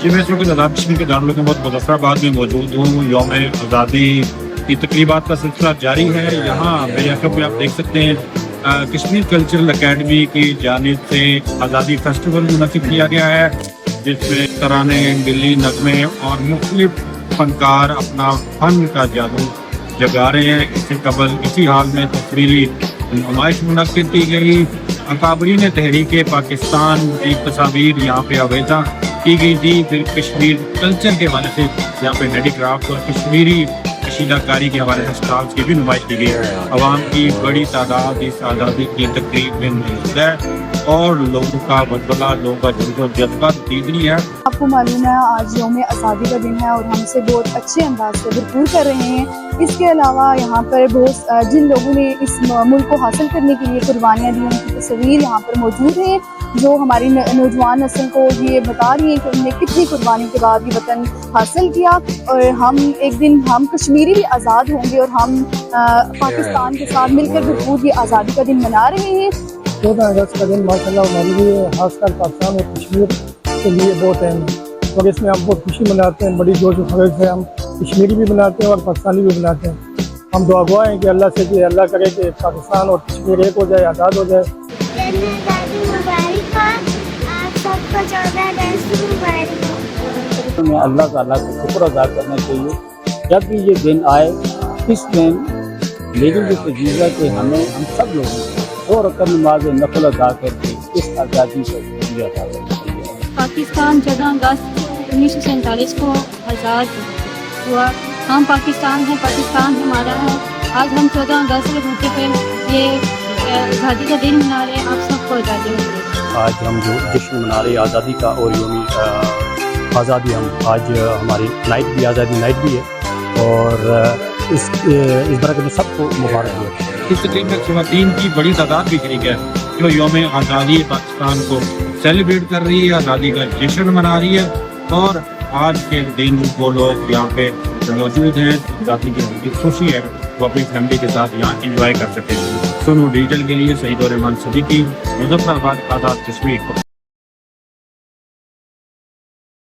جی میں اس وقت آزاد کشمیر کے دارالحکومت مظفرآباد میں موجود ہوں. یوم آزادی کی تقریبات کا سلسلہ جاری ہے. یہاں میرے آنکھوں پہ آپ دیکھ سکتے ہیں کشمیر کلچرل اکیڈمی کی جانب سے آزادی فیسٹیول منعقد کیا گیا ہے، جس میں ترانے، دلی نغمے اور مختلف فنکار اپنا فن کا جادو جگا رہے ہیں. اس سے قبل اسی حال میں تصویری نمائش منعقد کی گئی. اکابرین تحریک پاکستان کی تصاویر یہاں پہ آویزاں کی گئی تھی. پھر کشمیر کلچر کے حوالے سے یہاں پہ ہینڈی کرافٹ اور کشمیری کشیدہ کاری کے حوالے سے اسٹالس کی بھی نمائش کی گئی. عوام کی بڑی تعداد اس آزادی کی تقریب میں موجود ہے اور لوگوں کا بلبلہ، لوگوں کا جذبہ جذبہ دیدنی ہے. آپ کو معلوم ہے آج یوم آزادی کا دن ہے اور ہم سے بہت اچھے انداز سے بھرپور کر رہے ہیں. اس کے علاوہ یہاں پر بہت جن لوگوں نے اس ملک کو حاصل کرنے کے لیے قربانیاں دی ان کی تصویر یہاں پر موجود ہیں، جو ہماری نوجوان نسل کو یہ بتا رہی ہیں کہ انہوں نے کتنی قربانی کے بعد یہ وطن حاصل کیا. اور ہم ایک دن ہم کشمیری بھی آزاد ہوں گے اور ہم پاکستان کے ساتھ مل کر بھرپور یہ آزادی کا دن منا رہے ہیں. 14 اگست کا دن ماشاء اللہ ہمارے لیے خاص کر پاکستان اور کشمیر کے لیے بہت اہم ہے اور اس میں ہم بہت خوشی مناتے ہیں. بڑی جوش و خروش سے ہم کشمیری بھی مناتے ہیں اور پاکستانی بھی مناتے ہیں. ہم دعا گواہ ہیں کہ اللہ سے کہ اللہ کرے کہ پاکستان اور کشمیر ایک ہو جائے، آزاد ہو جائے. ہمیں اللہ تعالیٰ کا شکر ادا کرنا چاہیے. جب بھی یہ دن آئے اس دن میری بھی تجویز ہے کہ ہم سب لوگوں کو 2 رکعت نماز نفل ادا کر کے اس آزادی کو ادا کرنا چاہیے. پاکستان 14 اگست 1947 کو آزاد ہوا. ہم پاکستان ہیں، پاکستان ہمارا ہے. آج ہم 14 اگست کے موقع پہ یہ آزادی کا دن منا رہے ہیں. آپ سب کو آزادی ہو. آج ہم جو جشن منا رہے ہیں آزادی کا اور یوم آزادی، ہم آج ہماری نائٹ بھی آزادی نائٹ بھی ہے اور اس برکت میں سب کو مبارک ہو. اس تقریب میں خواتین کی بڑی تعداد بھی شریک ہے جو یوم آزادی پاکستان کو سیلیبریٹ کر رہی ہے، آزادی کا جشن منا رہی ہے. اور آج کے دن وہ لوگ یہاں پہ موجود ہیں، آزادی کی خوشی ہے، وہ اپنی فیملی کے ساتھ یہاں انجوائے کر سکتے ہیں. سنو ڈیجیٹل کے لیے سعید الرحمان صدیقی، مظفرآباد، آزاد کشمیر.